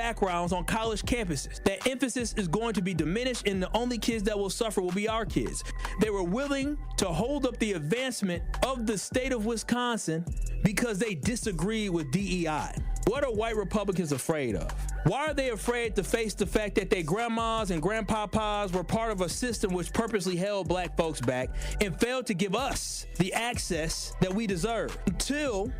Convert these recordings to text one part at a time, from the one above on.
backgrounds on college campuses. That emphasis is going to be diminished, and the only kids that will suffer will be our kids. They were willing to hold up the advancement of the state of Wisconsin because they disagreed with DEI. What are white Republicans afraid of? Why are they afraid to face the fact that their grandmas and grandpapas were part of a system which purposely held black folks back and failed to give us the access that we deserve? Until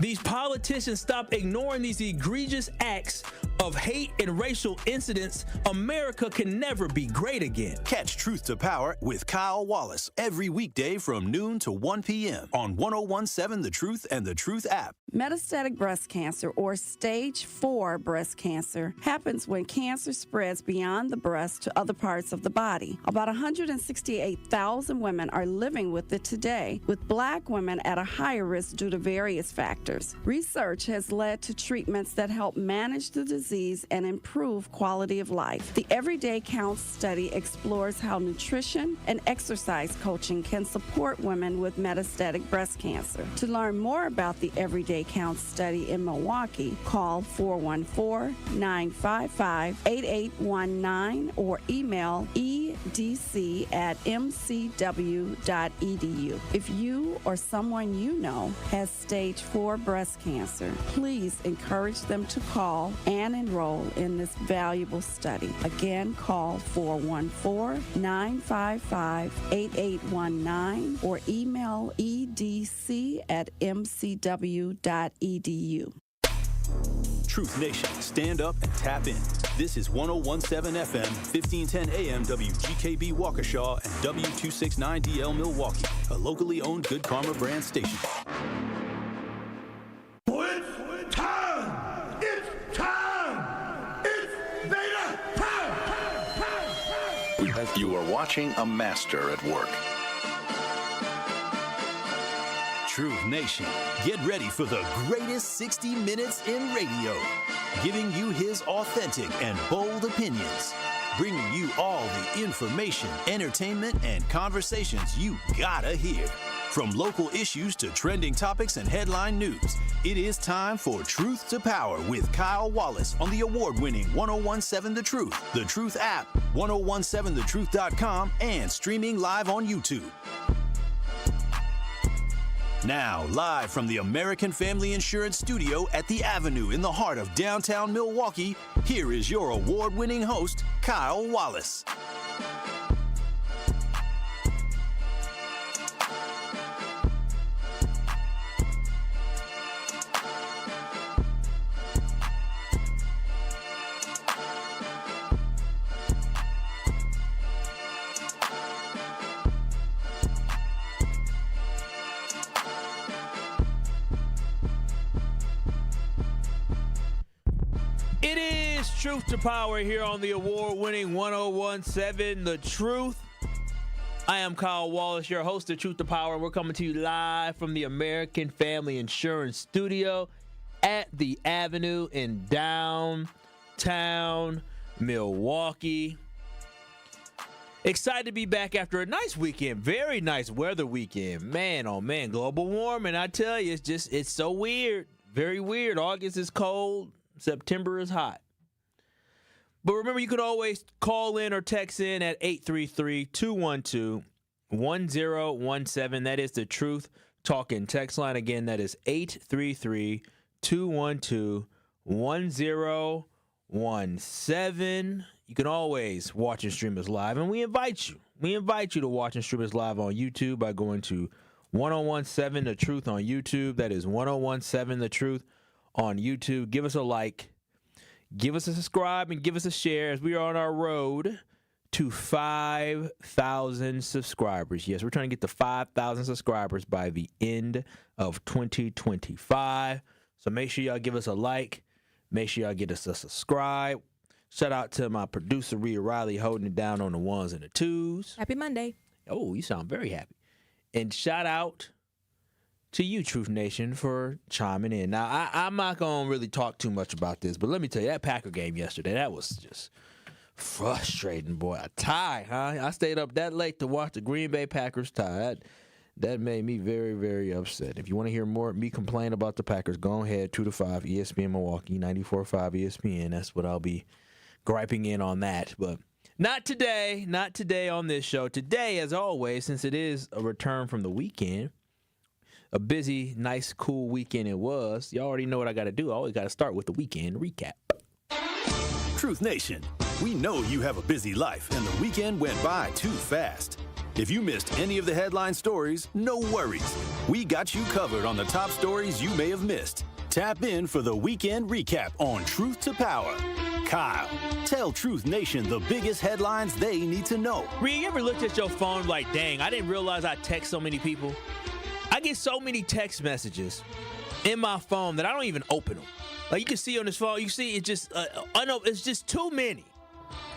these politicians stop ignoring these egregious acts of hate and racial incidents, America can never be great again. Catch Truth to Power with Kyle Wallace every weekday from noon to 1 p.m. on 1017 The Truth and The Truth app. Metastatic breast cancer, or stage 4 breast cancer, happens when cancer spreads beyond the breast to other parts of the body. About 168,000 women are living with it today, with black women at a higher risk due to various factors. Research has led to treatments that help manage the disease and improve quality of life. The Everyday Counts study explores how nutrition and exercise coaching can support women with metastatic breast cancer. To learn more about the Everyday Counts study in Milwaukee, call 414-955-8819 or email edc@mcw.edu. If you or someone you know has stage 4 breast cancer, please encourage them to call and enroll in this valuable study. Again, call 414-955-8819 or email edc@mcw.edu. Truth Nation, stand up and tap in. This is 1017 FM, 1510 AM WGKB Waukesha and W269DL Milwaukee, a locally owned Good Karma brand station. It's time! It's time! It's beta time! You are watching a master at work. Truth Nation, get ready for the greatest 60 minutes in radio, giving you his authentic and bold opinions, bringing you all the information, entertainment, and conversations you gotta hear. From local issues to trending topics and headline news, it is time for Truth to Power with Kyle Wallace on the award-winning 1017 The Truth, The Truth app, 1017thetruth.com, and streaming live on YouTube. Now, live from the American Family Insurance Studio at the Avenue in the heart of downtown Milwaukee, here is your award-winning host, Kyle Wallace. It is Truth to Power here on the award-winning 1017 The Truth. I am Kyle Wallace, your host of Truth to Power. We're coming to you live from the American Family Insurance Studio at the Avenue in downtown Milwaukee. Excited to be back after a nice weekend, very nice weather weekend. Man, oh man, global warming, I tell you, it's so weird, very weird. August is cold. September is hot. But remember, you could always call in or text in at 833-212-1017. That is the Truth Talking text line. Again, that is 833-212-1017. You can always watch and stream us live, and we invite you. We invite you to watch and stream us live on YouTube by going to 1017 The Truth on YouTube. That is 1017 The Truth on YouTube. Give us a like, give us a subscribe, and give us a share as we are on our road to 5,000 subscribers. Yes, we're trying to get to 5,000 subscribers by the end of 2025. So make sure y'all give us a like. Make sure y'all get us a subscribe. Shout out to my producer, Rhea Riley, holding it down on the ones and the twos. Happy Monday. Oh, you sound very happy. And shout out to you, Truth Nation, for chiming in. Now, I'm not going to really talk too much about this, but let me tell you, that Packer game yesterday, that was just frustrating, boy. A tie, huh? I stayed up that late to watch the Green Bay Packers tie. That made me very, very upset. If you want to hear more me complain about the Packers, go ahead, 2 to 5, ESPN Milwaukee, 94.5 ESPN. That's what I'll be griping in on that. But not today on this show. Today, as always, since it is a return from the weekend, a busy, nice, cool weekend it was. You already know what I got to do. I always got to start with the weekend recap. Truth Nation, we know you have a busy life and the weekend went by too fast. If you missed any of the headline stories, no worries. We got you covered on the top stories you may have missed. Tap in for the weekend recap on Truth to Power. Kyle, tell Truth Nation the biggest headlines they need to know. Rhea, you ever looked at your phone like, dang, I didn't realize I text so many people? I get so many text messages in my phone that I don't even open them. Like you can see on this phone, you see it's just, it's just too many.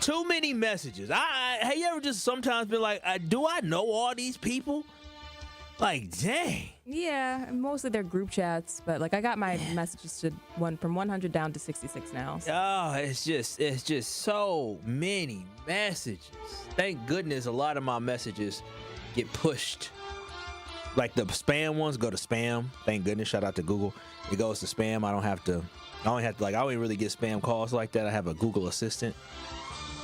Too many messages. Have you ever just sometimes been like, do I know all these people? Like, dang. Yeah, mostly they're group chats, but like I got my messages to from 100 down to 66 now. So. Oh, it's just so many messages. Thank goodness a lot of my messages get pushed. Like the spam ones go to spam. Thank goodness. Shout out to Google. It goes to spam. I don't even really get spam calls like that. I have a Google Assistant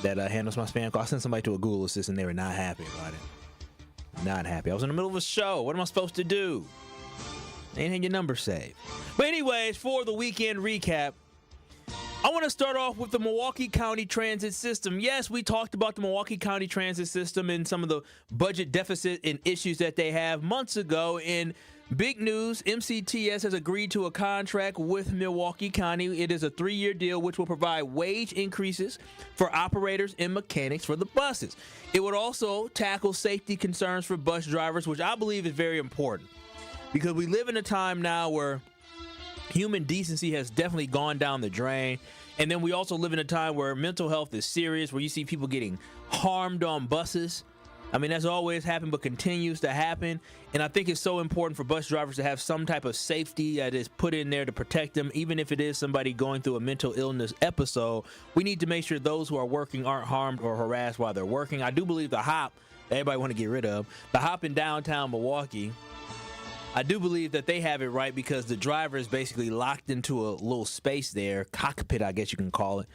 that handles my spam call. I sent somebody to a Google Assistant. They were not happy about it. Not happy. I was in the middle of a show. What am I supposed to do? They ain't had your number saved. But anyways, for the weekend recap, I want to start off with the Milwaukee County Transit System. Yes, we talked about the Milwaukee County Transit System and some of the budget deficit and issues that they have months ago. In big news, MCTS has agreed to a contract with Milwaukee County. It is a 3-year deal which will provide wage increases for operators and mechanics for the buses. It would also tackle safety concerns for bus drivers, which I believe is very important because we live in a time now where human decency has definitely gone down the drain. And then we also live in a time where mental health is serious, where you see people getting harmed on buses. I mean, that's always happened, but continues to happen. And I think it's so important for bus drivers to have some type of safety that is put in there to protect them. Even if it is somebody going through a mental illness episode, we need to make sure those who are working aren't harmed or harassed while they're working. I do believe the hop that everybody want to get rid of, the hop in downtown Milwaukee, I do believe that they have it right because the driver is basically locked into a little space there, cockpit, I guess you can call it,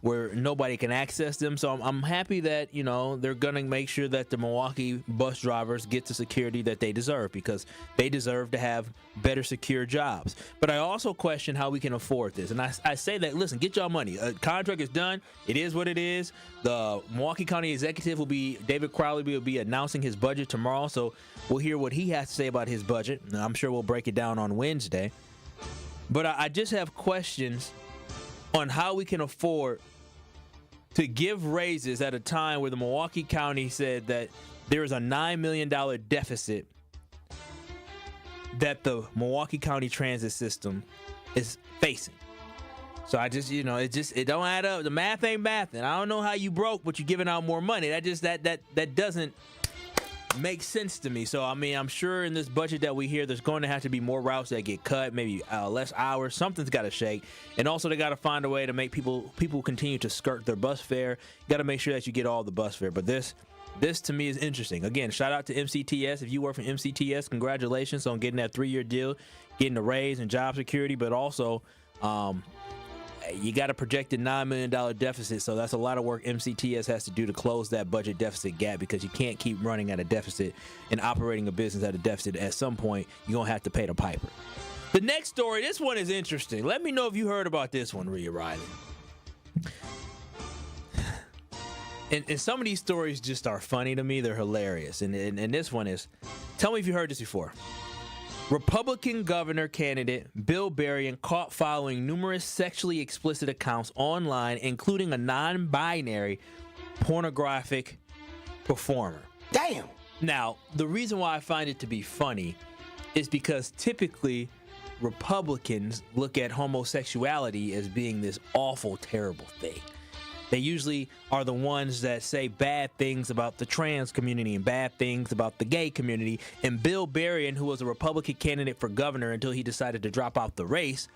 where nobody can access them. So I'm happy that, they're going to make sure that the Milwaukee bus drivers get the security that they deserve because they deserve to have better secure jobs. But I also question how we can afford this. And I say that, listen, get y'all money. A contract is done. It is what it is. The Milwaukee County executive David Crowley will be announcing his budget tomorrow. So we'll hear what he has to say about his budget. And I'm sure we'll break it down on Wednesday. But I just have questions on how we can afford to give raises at a time where the Milwaukee County said that there is a $9 million deficit that the Milwaukee County Transit System is facing. So I just, it don't add up. The math ain't mathing. I don't know how you broke, but you're giving out more money. That doesn't make sense to me. So, I mean, I'm sure in this budget that we hear, there's going to have to be more routes that get cut, maybe less hours. Something's got to shake. And also, they got to find a way to make people continue to skirt their bus fare. You got to make sure that you get all the bus fare. But this to me is interesting. Again, shout out to MCTS. If you work for MCTS, congratulations on getting that 3-year deal, getting a raise and job security. But also, you got a projected $9 million deficit, so that's a lot of work MCTS has to do to close that budget deficit gap because you can't keep running at a deficit and operating a business at a deficit. At some point, you're going to have to pay the piper. The next story, this one is interesting. Let me know if you heard about this one, Rhea Riley. And some of these stories just are funny to me. They're hilarious. And this one is, tell me if you heard this before. Republican governor candidate Bill Berrien caught following numerous sexually explicit accounts online, including a non-binary pornographic performer. Damn! Now, the reason why I find it to be funny is because typically Republicans look at homosexuality as being this awful, terrible thing. They usually are the ones that say bad things about the trans community and bad things about the gay community. And Bill Berrien, who was a Republican candidate for governor until he decided to drop out the race,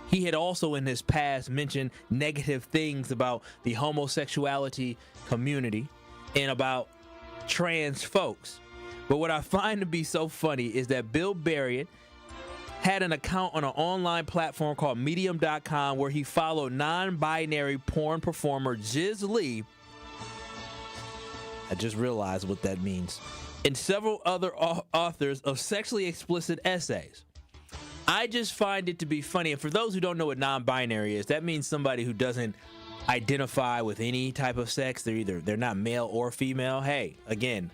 he had also in his past mentioned negative things about the homosexuality community and about trans folks. But what I find to be so funny is that Bill Berrien had an account on an online platform called Medium.com where he followed non-binary porn performer Jiz Lee. I just realized what that means. And several other authors of sexually explicit essays. I just find it to be funny. And for those who don't know what non-binary is, that means somebody who doesn't identify with any type of sex. They're not male or female. Hey, again,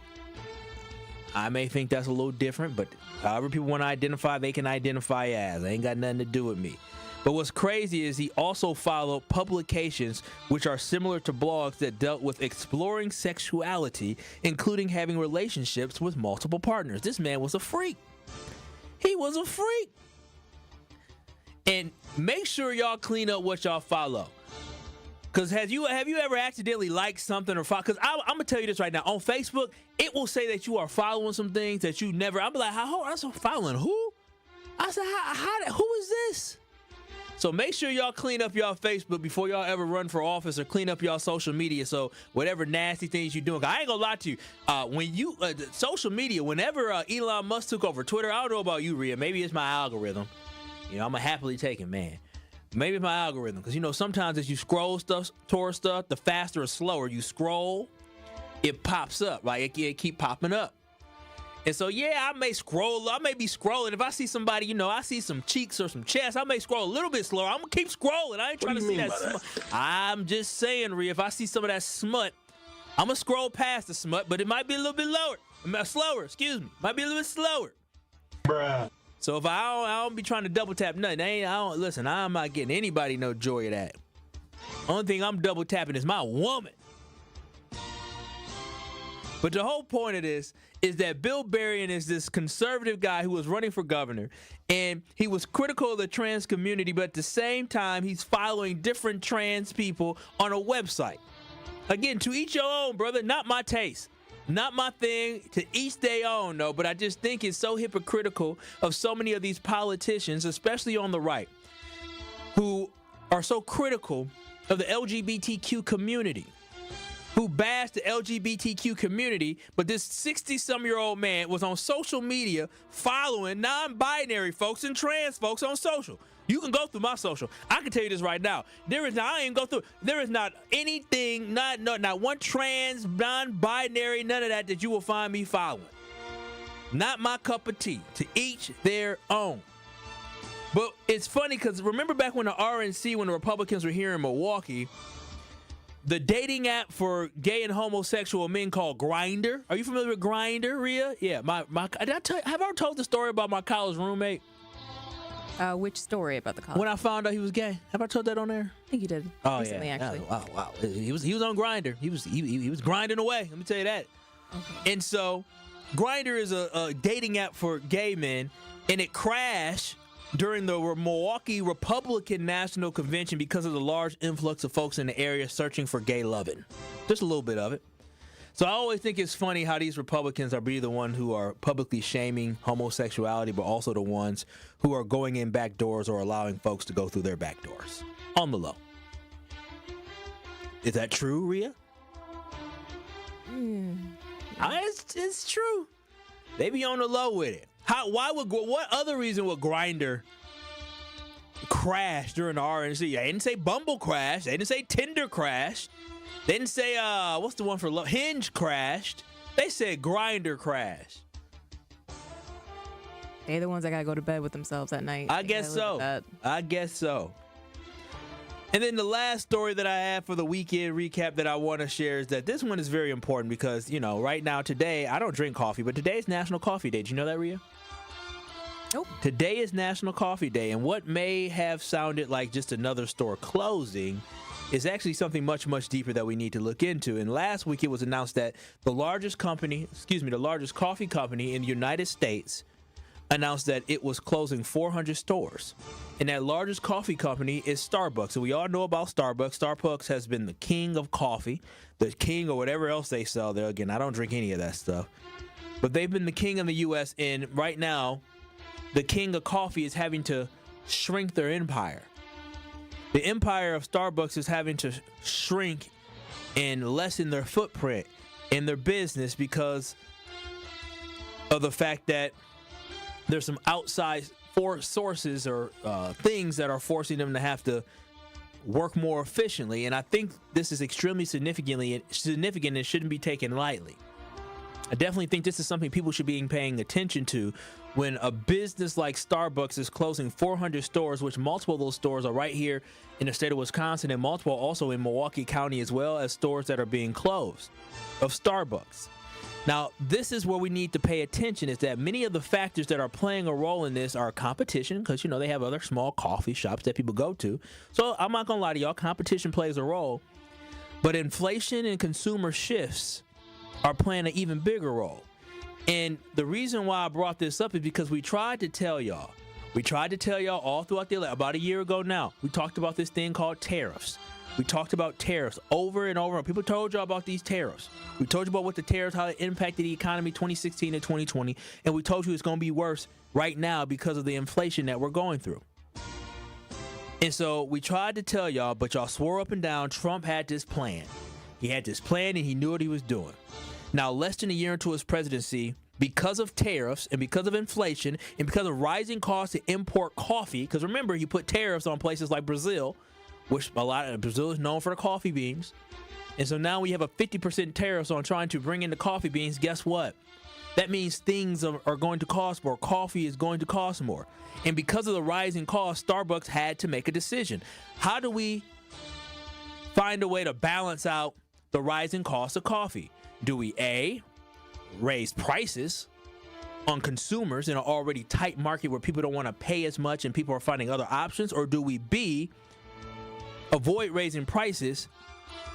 I may think that's a little different, but however people want to identify, they can identify as. It ain't got nothing to do with me. But what's crazy is he also followed publications which are similar to blogs that dealt with exploring sexuality, including having relationships with multiple partners. This man was a freak. He was a freak. And make sure y'all clean up what y'all follow. Because have you ever accidentally liked something or follow? Because I'm going to tell you this right now. On Facebook, it will say that you are following some things that you never. I'm like, I'm following who? I said, who is this? So make sure y'all clean up y'all Facebook before y'all ever run for office or clean up y'all social media. So whatever nasty things you're doing, I ain't gonna lie to you. When you social media, whenever Elon Musk took over Twitter, I don't know about you, Rhea. Maybe it's my algorithm. You know, I'm a happily taken man. Maybe it's my algorithm, because sometimes as you scroll stuff towards stuff, the faster or slower you scroll, it pops up. Like it keep popping up. And so, yeah, I may be scrolling. If I see somebody, I see some cheeks or some chest, I may scroll a little bit slower. I'm going to keep scrolling. I ain't trying to see that smut. I'm just saying, Rhea, if I see some of that smut, I'm going to scroll past the smut, but it might be a little bit slower. Might be a little bit slower. Bruh. So if I don't be trying to double tap nothing, I'm not getting anybody no joy of that. Only thing I'm double tapping is my woman. But the whole point of this is that Bill Berrien is this conservative guy who was running for governor, and he was critical of the trans community, but at the same time, he's following different trans people on a website. Again, to each your own, brother. Not my taste. Not my thing. To each their own, though. But I just think it's so hypocritical of so many of these politicians, especially on the right, who are so critical of the LGBTQ community, who bashed the LGBTQ community, but this 60-some-year-old man was on social media following non-binary folks and trans folks on social. You can go through my social. I can tell you this right now. There is not anything, not one trans, non-binary, none of that you will find me following. Not my cup of tea. To each their own. But it's funny because remember back when the RNC, when the Republicans were here in Milwaukee, the dating app for gay and homosexual men called Grindr. Are you familiar with Grindr, Rhea? Yeah, have I ever told the story about my college roommate? Which story about the college? When I found out he was gay. Have I told that on there? I think you did. Oh, recently, yeah. actually. Wow. He was on Grindr. He was grinding away. Let me tell you that. Okay. And so, Grindr is a dating app for gay men, and it crashed during the Milwaukee Republican National Convention because of the large influx of folks in the area searching for gay loving. Just a little bit of it. So I always think it's funny how these Republicans are be the one who are publicly shaming homosexuality, but also the ones who are going in back doors or allowing folks to go through their back doors. On the low. Is that true, Rhea? It's true. They be on the low with it. What other reason would Grindr crash during the RNC? They didn't say Bumble crash. They didn't say Tinder crashed. They didn't say, what's the one for love? Hinge crashed. They said Grindr crashed. They're the ones that got to go to bed with themselves at night. I guess so. And then the last story that I have for the weekend recap that I want to share is that this one is very important because, right now, today, I don't drink coffee, but today is National Coffee Day. Did you know that, Rhea? Nope. Today is National Coffee Day, and what may have sounded like just another store closing is actually something much, much deeper that we need to look into. And last week, it was announced that the largest coffee company in the United States announced that it was closing 400 stores. And that largest coffee company is Starbucks. And we all know about Starbucks. Starbucks has been the king of coffee, the king or whatever else they sell there. Again, I don't drink any of that stuff. But they've been the king in the U.S. And right now, the king of coffee is having to shrink their empire. The empire of Starbucks is having to shrink and lessen their footprint in their business because of the fact that there's some outside sources or things that are forcing them to have to work more efficiently. And I think this is extremely significant and shouldn't be taken lightly. I definitely think this is something people should be paying attention to when a business like Starbucks is closing 400 stores, which multiple of those stores are right here in the state of Wisconsin and multiple also in Milwaukee County, as well as stores that are being closed of Starbucks. Now, this is where we need to pay attention, is that many of the factors that are playing a role in this are competition, because, you know, they have other small coffee shops that people go to. So I'm not going to lie to y'all, competition plays a role. But inflation and consumer shifts are playing an even bigger role. And the reason why I brought this up is because we tried to tell y'all all throughout the election, about a year ago now, we talked about this thing called tariffs. We talked about tariffs over and over. People told y'all about these tariffs. We told you about what the tariffs, how it impacted the economy 2016 and 2020. And we told you it's going to be worse right now because of the inflation that we're going through. And so we tried to tell y'all, but y'all swore up and down Trump had this plan. He had this plan and he knew what he was doing. Now, less than a year into his presidency, because of tariffs and because of inflation and because of rising costs to import coffee, because remember, he put tariffs on places like Brazil, which a lot of Brazil is known for the coffee beans. And so now we have a 50% tariffs on trying to bring in the coffee beans. Guess what? That means things are going to cost more. Coffee is going to cost more. And because of the rising cost, Starbucks had to make a decision. How do we find a way to balance out the rising cost of coffee? Do we A, raise prices on consumers in an already tight market where people don't want to pay as much and people are finding other options? Or do we B, avoid raising prices,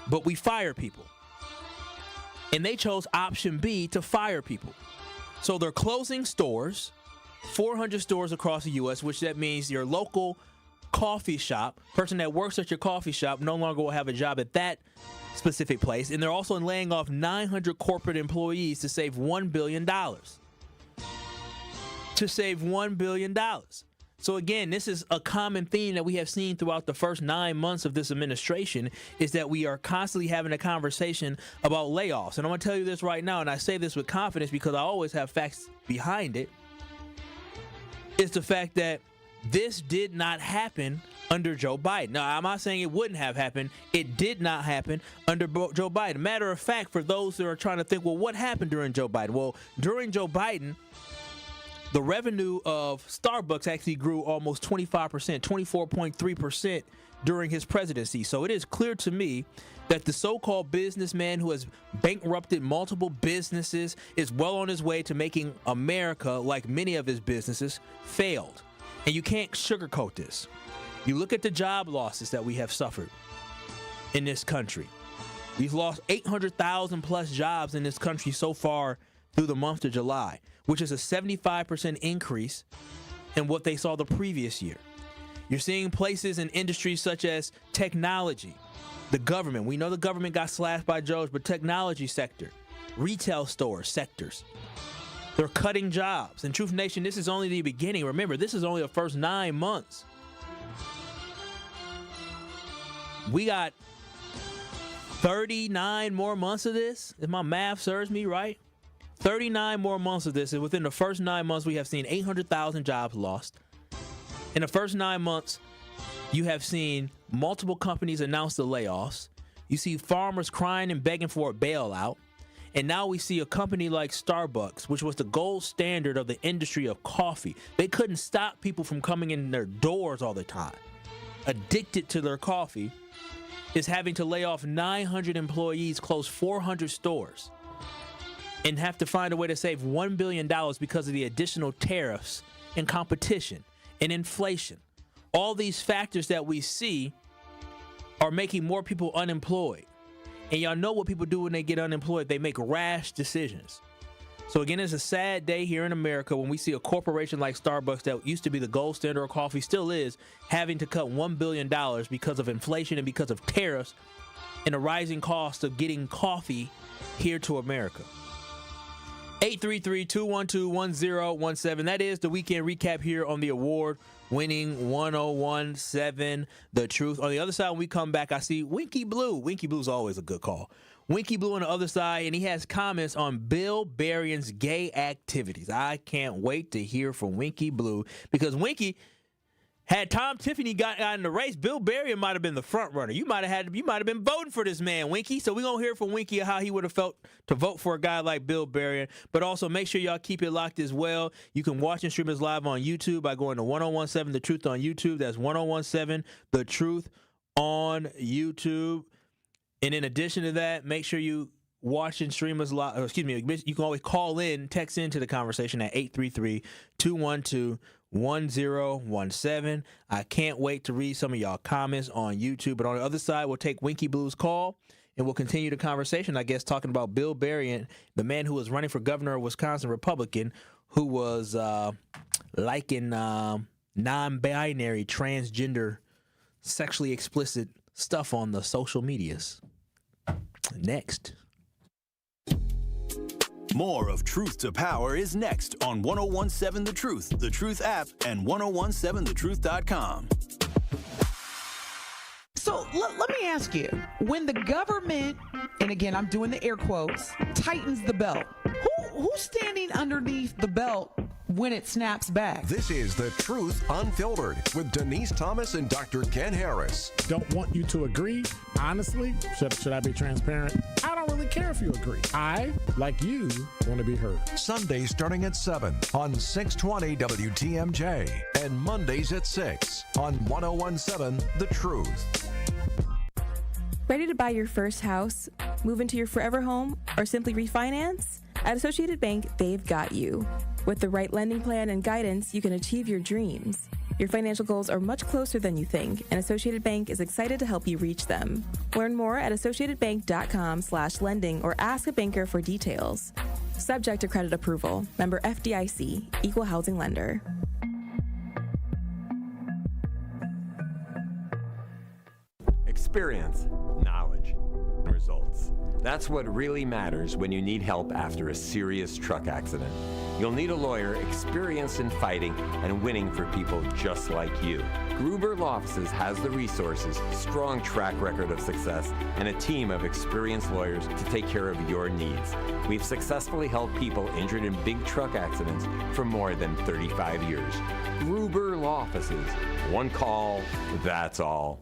but we fire people? And they chose option B, to fire people. So they're closing stores, 400 stores across the U.S., which that means your local coffee shop, person that works at your coffee shop no longer will have a job at that specific place. And they're also laying off 900 corporate employees to save $1 billion. To save $1 billion. So again, this is a common theme that we have seen throughout the first 9 months of this administration, is that we are constantly having a conversation about layoffs. And I'm going to tell you this right now, and I say this with confidence because I always have facts behind it. It's the fact that this did not happen under Joe Biden. Now, I'm not saying it wouldn't have happened. It did not happen under Joe Biden. Matter of fact, for those that are trying to think, well, what happened during Joe Biden? Well, during Joe Biden, the revenue of Starbucks actually grew almost 25%, 24.3% during his presidency. So it is clear to me that the so-called businessman who has bankrupted multiple businesses is well on his way to making America, like many of his businesses, failed. And you can't sugarcoat this. You look at the job losses that we have suffered in this country. We've lost 800,000 plus jobs in this country so far through the month of July, which is a 75% increase in what they saw the previous year. You're seeing places in industries such as technology, the government. We know the government got slashed by Joe's, but technology sector, retail stores, sectors, they're cutting jobs. And Truth Nation, this is only the beginning. Remember, this is only the first 9 months. We got 39 more months of this, if my math serves me right. 39 more months of this, and within the first 9 months, we have seen 800,000 jobs lost. In the first 9 months, you have seen multiple companies announce the layoffs. You see farmers crying and begging for a bailout. And now we see a company like Starbucks, which was the gold standard of the industry of coffee. They couldn't stop people from coming in their doors all the time, addicted to their coffee, is having to lay off 900 employees, close 400 stores, and have to find a way to save $1 billion because of the additional tariffs and competition and inflation. All these factors that we see are making more people unemployed. And y'all know what people do when they get unemployed. They make rash decisions. So again, it's a sad day here in America when we see a corporation like Starbucks that used to be the gold standard of coffee, still is, having to cut $1 billion because of inflation and because of tariffs and the rising cost of getting coffee here to America. 833-212-1017. That is the weekend recap here on the award winning 1017 The Truth. On the other side, when we come back, I see Winky Blue. Winky Blue's always a good call. Winky Blue on the other side, and he has comments on Bill Berrien's gay activities. I can't wait to hear from Winky Blue, because Winky, had Tom Tiffany got in the race, Bill Berrien might have been the front runner. You might have been voting for this man, Winky. So we're going to hear from Winky how he would have felt to vote for a guy like Bill Berrien. But also make sure y'all keep it locked as well. You can watch and stream us live on YouTube by going to 1017 The Truth on YouTube. That's 1017 The Truth on YouTube. And in addition to that, make sure you watch and stream us live. Excuse me, you can always call in, text into the conversation at 833-212-1017. I can't wait to read some of y'all comments on YouTube. But on the other side, we'll take Winky Blue's call and we'll continue the conversation, I guess, talking about Bill Berrien, the man who was running for governor of Wisconsin, Republican, who was liking non-binary, transgender, sexually explicit stuff on the social medias. Next. More of Truth to Power is next on 1017 The Truth, The Truth app, and 1017thetruth.com. So let me ask you, when the government, and again, I'm doing the air quotes, tightens the belt, who's standing underneath the belt when it snaps back? This is The Truth Unfiltered with Denise Thomas and Dr. Ken Harris. Don't want you to agree. Honestly, should I be transparent? I don't really care if you agree. I, like you, want to be heard. Sundays starting at 7 on 620 WTMJ and Mondays at 6 on 1017 The Truth. Ready to buy your first house, move into your forever home, or simply refinance? At Associated Bank, they've got you. With the right lending plan and guidance, you can achieve your dreams. Your financial goals are much closer than you think, and Associated Bank is excited to help you reach them. Learn more at associatedbank.com/lending or ask a banker for details. Subject to credit approval. Member FDIC, Equal Housing Lender. Experience, knowledge, results. That's what really matters when you need help after a serious truck accident. You'll need a lawyer experienced in fighting and winning for people just like you. Gruber Law Offices has the resources, strong track record of success, and a team of experienced lawyers to take care of your needs. We've successfully helped people injured in big truck accidents for more than 35 years. Gruber Law Offices. One call, that's all.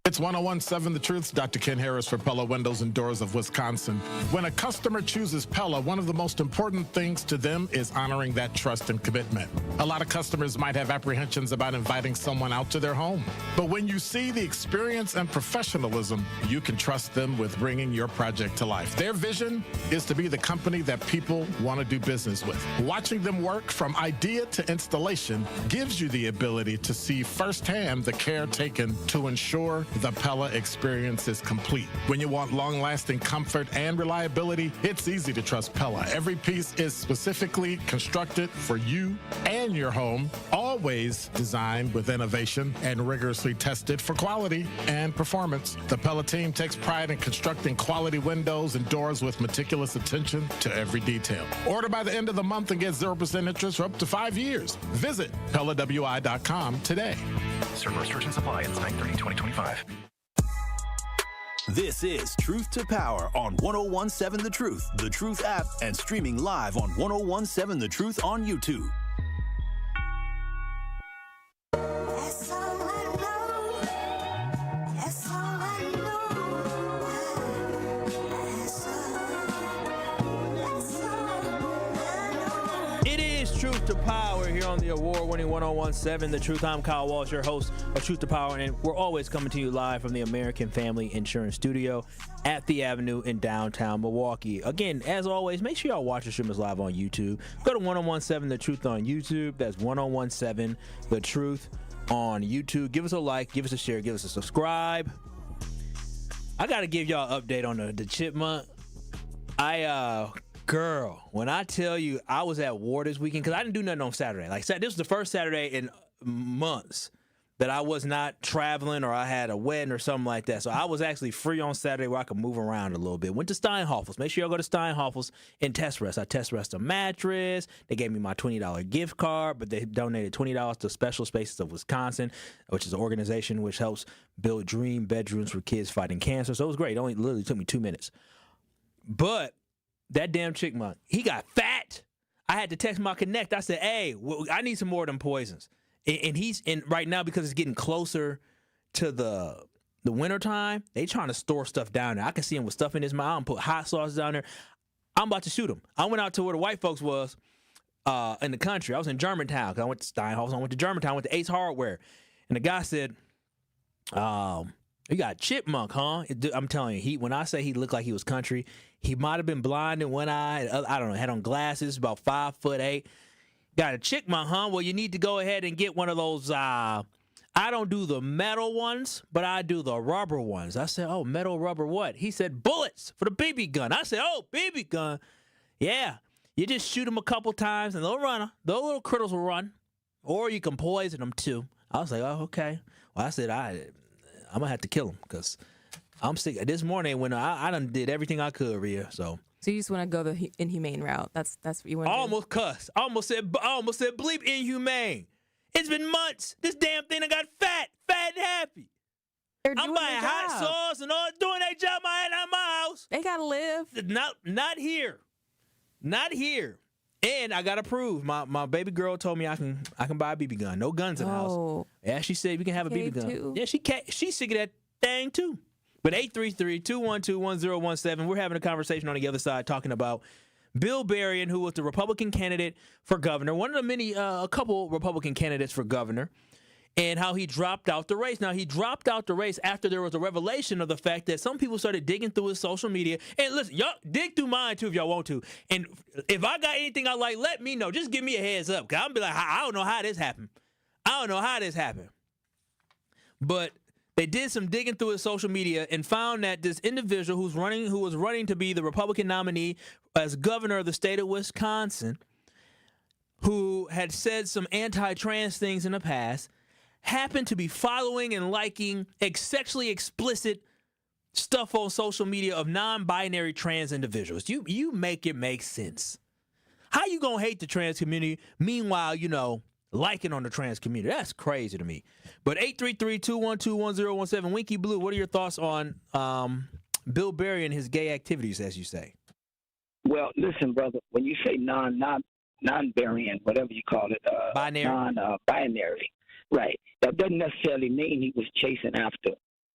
It's 1017 The Truth. Dr. Ken Harris for Pella Windows and Doors of Wisconsin. When a customer chooses Pella, one of the most important things to them is honoring that trust and commitment. A lot of customers might have apprehensions about inviting someone out to their home. But when you see the experience and professionalism, you can trust them with bringing your project to life. Their vision is to be the company that people want to do business with. Watching them work from idea to installation gives you the ability to see firsthand the care taken to ensure the Pella experience is complete. When you want long-lasting comfort and reliability, it's easy to trust Pella. Every piece is specifically constructed for you and your home, always designed with innovation and rigorously tested for quality and performance. The Pella team takes pride in constructing quality windows and doors with meticulous attention to every detail. Order by the end of the month and get 0% interest for up to 5 years. Visit PellaWI.com today. Server restrictions apply. It's 9/30/2025. This is Truth to Power on 1017 The Truth, The Truth app, and streaming live on 1017 The Truth on YouTube. Truth to Power here on the award-winning 1017 The Truth. I'm Kyle Walsh, your host of Truth to Power, and we're always coming to you live from the American Family Insurance Studio at the Avenue in downtown Milwaukee. Again, as always, make sure y'all watch the stream us live on YouTube. Go to 1017 The Truth on YouTube. That's 1017 The Truth on YouTube. Give us a like, give us a share, give us a subscribe. I got to give y'all an update on the chipmunk. Girl, when I tell you I was at war this weekend, because I didn't do nothing on Saturday. Like, this was the first Saturday in months that I was not traveling or I had a wedding or something like that. So I was actually free on Saturday where I could move around a little bit. Went to Steinhoffel's. Make sure y'all go to Steinhoffel's and test rest. I test rest a mattress. They gave me my $20 gift card, but they donated $20 to Special Spaces of Wisconsin, which is an organization which helps build dream bedrooms for kids fighting cancer. So it was great. It only literally took me 2 minutes. But that damn chickmunk, he got fat. I had to text my connect. I said, hey, I need some more of them poisons. And he's in right now because it's getting closer to the winter time. They trying to store stuff down there. I can see him with stuff in his mouth and put hot sauce down there. I'm about to shoot him. I went out to where the white folks was in the country. I was in Germantown because I went to Steinhoff's. I went to Germantown. I went to Ace Hardware. And the guy said, you got chipmunk, huh? I'm telling you, when I say he looked like he was country, he might have been blind in one eye. I don't know, had on glasses, about 5'8". Got a chickmunk, huh? Well, you need to go ahead and get one of those. I don't do the metal ones, but I do the rubber ones. I said, oh, metal, rubber, what? He said, bullets for the BB gun. I said, oh, BB gun. Yeah, you just shoot them a couple times and they'll run. Those little critters will run. Or you can poison them too. I was like, oh, okay. Well, I said, I'm going to have to kill him because I'm sick. This morning when I done did everything I could, Rhea, so you just want to go the inhumane route. That's what you want to do. Almost cussed. I almost said bleep inhumane. It's been months. This damn thing I got fat and happy. I'm buying hot sauce and all doing their job at my house. They gotta live. Not here. Not here. And I gotta prove. My baby girl told me I can buy a BB gun. No guns in the house. Yeah, she said we can have a BB gun. Too. Yeah, she's sick of that thing too. But 833-212-1017, we're having a conversation on the other side talking about Bill Berrien, who was the Republican candidate for governor, one of the many, a couple Republican candidates for governor, and how he dropped out the race. Now, he dropped out the race after there was a revelation of the fact that some people started digging through his social media. And listen, y'all dig through mine too if y'all want to. And if I got anything I like, let me know. Just give me a heads up. Because I'm be like, I don't know how this happened. But they did some digging through his social media and found that this individual who was running to be the Republican nominee as governor of the state of Wisconsin, who had said some anti-trans things in the past, happened to be following and liking sexually explicit stuff on social media of non-binary trans individuals. You make it make sense. How you gonna hate the trans community? Meanwhile, liking on the trans community. That's crazy to me. But 833-212-1017, Winky Blue, what are your thoughts on Bill Berrien and his gay activities, as you say? Well, listen, brother, when you say non-Berrien, whatever you call it, non-binary, right, that doesn't necessarily mean he was chasing after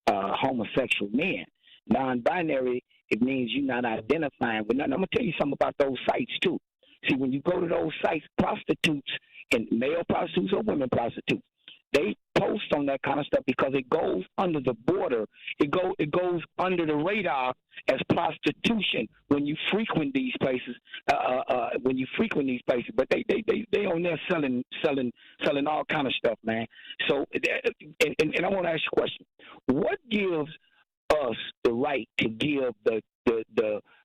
homosexual men. Non-binary, it means you're not identifying with nothing. I'm going to tell you something about those sites, too. See, when you go to those sites, prostitutes, and male prostitutes or women prostitutes, they post on that kind of stuff because it goes under the border. It goes under the radar as prostitution when you frequent these places. But they on there selling all kind of stuff, man. So, and I want to ask you a question: what gives us the right to give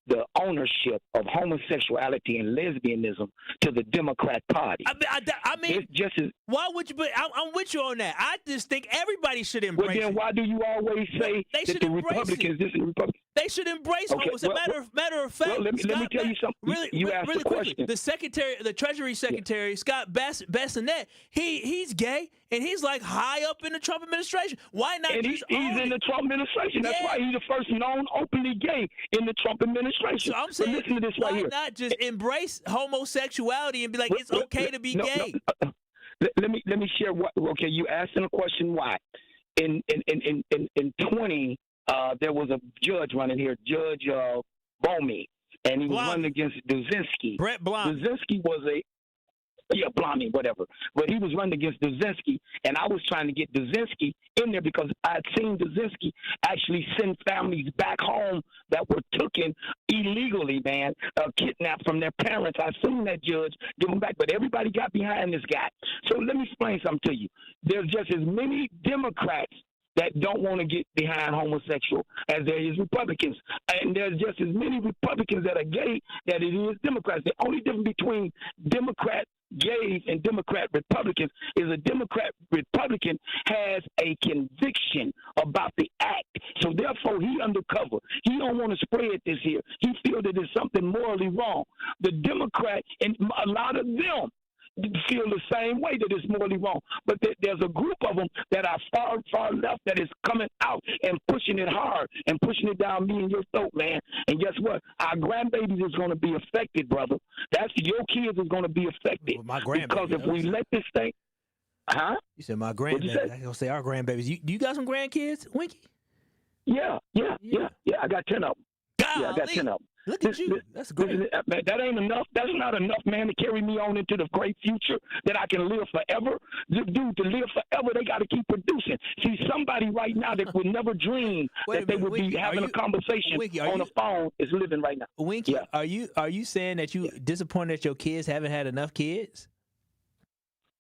the ownership of homosexuality and lesbianism to the Democrat Party? I mean, it's just as, why would you? But I'm with you on that. I just think everybody should embrace. Well, then it. why do you always say that the Republicans? This is Republican. They should embrace homosexuality. Matter of fact, well, let me tell you something. You asked really the question. The Treasury Secretary, Scott Bassinet, he's gay and he's like high up in the Trump administration. Why not? And he's in the Trump administration. That's why he's the first known openly gay in the Trump administration. So I'm saying, listen to this right here. Why not just embrace homosexuality and be like, it's okay to be gay? Let me share what. Okay, you asked a question. Why? In 20. There was a judge running here, Judge Bomi, and he was running against Duzinski. Brett Blom. Duzinski was Blommy, whatever. But he was running against Duzinski, and I was trying to get Duzinski in there because I had seen Duzinski actually send families back home that were taken illegally, man, kidnapped from their parents. I seen that judge give them back, but everybody got behind this guy. So let me explain something to you. There's just as many Democrats that don't want to get behind homosexual as there is Republicans. And there's just as many Republicans that are gay that it is Democrats. The only difference between Democrat gays and Democrat Republicans is a Democrat Republican has a conviction about the act. So therefore he undercover. He don't want to spread this here. He feels that there's something morally wrong. The Democrat and a lot of them feel the same way, that it's morally wrong. But there's a group of them that are far left that is coming out and pushing it hard and pushing it down me and your throat, man. And guess what? Our grandbabies is going to be affected, brother. That's your kids is going to be affected. Well, my grandbabies. Because if we let this thing, You said my grandbabies. I gonna say our grandbabies. Do you got some grandkids, Winky? Yeah. I got 10 of them. Golly. Yeah, I got 10 of them. Look at you. That's great. That ain't enough. That's not enough, man, to carry me on into the great future that I can live forever. Dude, to live forever, they got to keep producing. See, somebody right now that would never dream that they would be having a conversation on the phone is living right now. Winky, are you saying that you disappointed that your kids haven't had enough kids?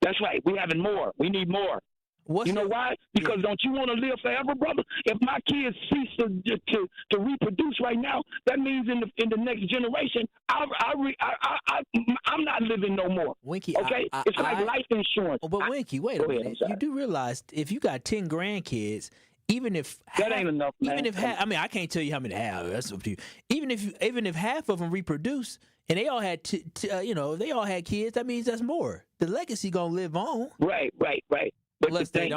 That's right. We're having more. We need more. You know why? Because don't you want to live forever, brother? If my kids cease to reproduce right now, that means in the next generation, I'm not living no more. Winky, okay, it's like life insurance. But Winky, wait a minute. You do realize if you got 10 grandkids, even if that ain't enough, man. Even if I can't tell you how many have. That's up to you. Even if half of them reproduce and they all had they all had kids, that means that's more. The legacy gonna live on. Right. But the thing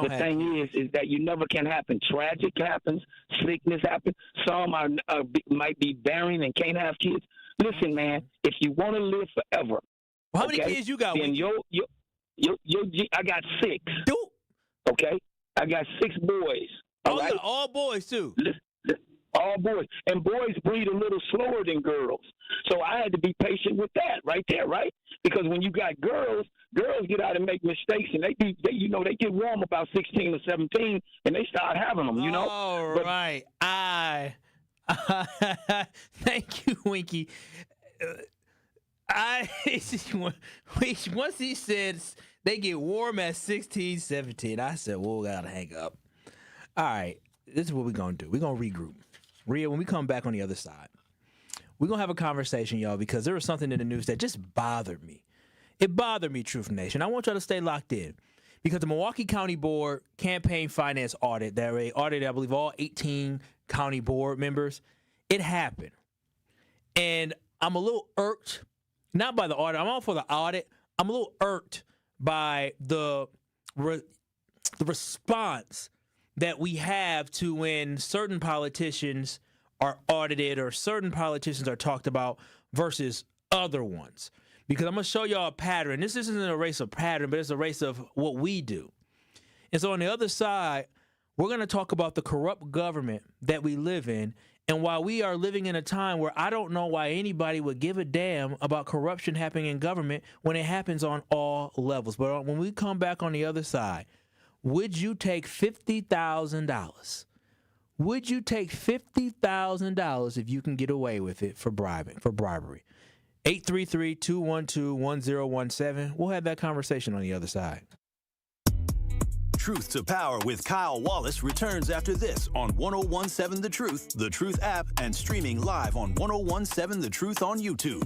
is that you never can happen. Tragic happens, sickness happens. Some might be barren and can't have kids. Listen, man, if you want to live forever, how many kids you got? Then I got 6. Dude. Okay, I got 6 boys. All boys too. All boys, and boys breed a little slower than girls. So I had to be patient with that right there, right? Because when you got girls get out and make mistakes, and they get warm about 16 or 17, and they start having them, All right. Thank you, Winky. Once he said they get warm at 16, 17, I said, well, we gotta hang up. All right, this is what we're gonna do. We're gonna regroup. Rhea, when we come back on the other side, we're going to have a conversation, y'all, because there was something in the news that just bothered me. It bothered me, Truth Nation. I want y'all to stay locked in because the Milwaukee County Board campaign finance audit, that they audited, I believe, all 18 county board members, it happened. And I'm a little irked, not by the audit. I'm all for the audit. I'm a little irked by the response that we have to when certain politicians are audited or certain politicians are talked about versus other ones. Because I'm going to show y'all a pattern. This isn't a race of pattern, but it's a race of what we do. And so on the other side, we're going to talk about the corrupt government that we live in and why we are living in a time where I don't know why anybody would give a damn about corruption happening in government when it happens on all levels. But when we come back on the other side, would you take $50,000? Would you take $50,000 if you can get away with it for bribery? 833-212-1017. We'll have that conversation on the other side. Truth to Power with Kyle Wallace returns after this on 1017 The Truth app, and streaming live on 1017 The Truth on YouTube.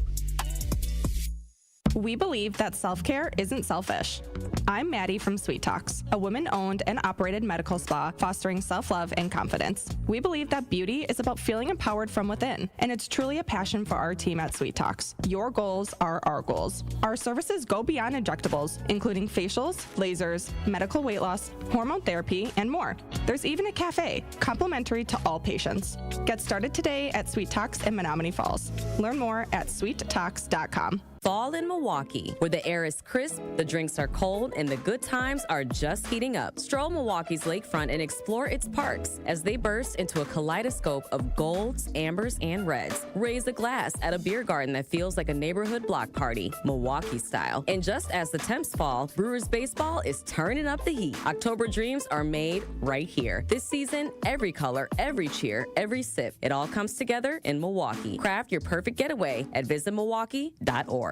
We believe that self-care isn't selfish. I'm Maddie from Sweet Talks, a women-owned and operated medical spa fostering self-love and confidence. We believe that beauty is about feeling empowered from within, and it's truly a passion for our team at Sweet Talks. Your goals are our goals. Our services go beyond injectables, including facials, lasers, medical weight loss, hormone therapy, and more. There's even a cafe, complimentary to all patients. Get started today at Sweet Talks in Menominee Falls. Learn more at sweettalks.com. Fall in Milwaukee, where the air is crisp, the drinks are cold, and the good times are just heating up. Stroll Milwaukee's lakefront and explore its parks as they burst into a kaleidoscope of golds, ambers, and reds. Raise a glass at a beer garden that feels like a neighborhood block party, Milwaukee style. And just as the temps fall, Brewers baseball is turning up the heat. October dreams are made right here. This season, every color, every cheer, every sip, it all comes together in Milwaukee. Craft your perfect getaway at visitmilwaukee.org.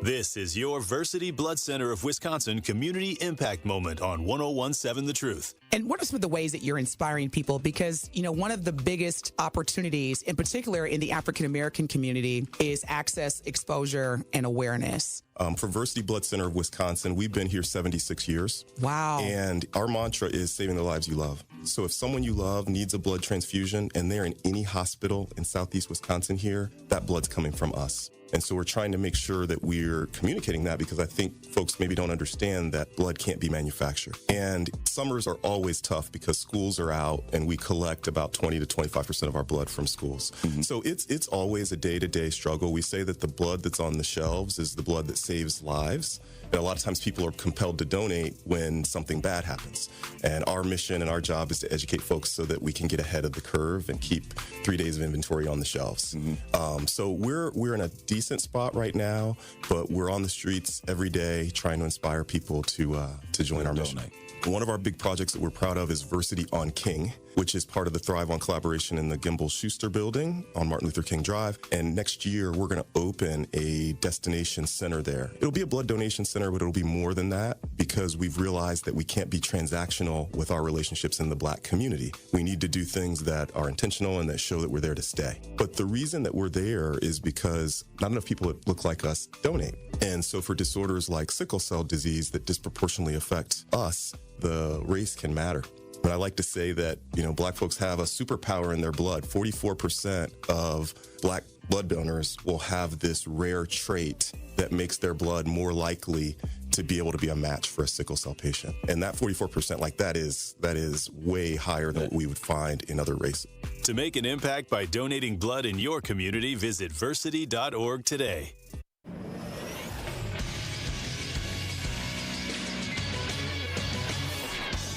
This is your Versity Blood Center of Wisconsin Community Impact Moment on 101.7 The Truth. And what are some of the ways that you're inspiring people? Because, one of the biggest opportunities, in particular in the African-American community, is access, exposure, and awareness. For Versity Blood Center of Wisconsin, we've been here 76 years. Wow. And our mantra is saving the lives you love. So if someone you love needs a blood transfusion and they're in any hospital in Southeast Wisconsin here, that blood's coming from us. And so we're trying to make sure that we're communicating that, because I think folks maybe don't understand that blood can't be manufactured. And summers are always tough because schools are out and we collect about 20 to 25% of our blood from schools. Mm-hmm. So it's always a day-to-day struggle. We say that the blood that's on the shelves is the blood that saves lives. And a lot of times people are compelled to donate when something bad happens. And our mission and our job is to educate folks so that we can get ahead of the curve and keep 3 days of inventory on the shelves. Mm-hmm. So we're in a decent spot right now, but we're on the streets every day trying to inspire people to join our mission. One of our big projects that we're proud of is Versity on King, which is part of the Thrive on collaboration in the Gimbel Schuster building on Martin Luther King Drive. And next year, we're going to open a destination center there. It'll be a blood donation center, but it'll be more than that, because we've realized that we can't be transactional with our relationships in the Black community. We need to do things that are intentional and that show that we're there to stay. But the reason that we're there is because not enough people that look like us donate. And so for disorders like sickle cell disease that disproportionately affect us, the race can matter. But I like to say that, Black folks have a superpower in their blood. 44% of Black blood donors will have this rare trait that makes their blood more likely to be able to be a match for a sickle cell patient. And that 44%, that is way higher than what we would find in other races. To make an impact by donating blood in your community, visit versity.org today.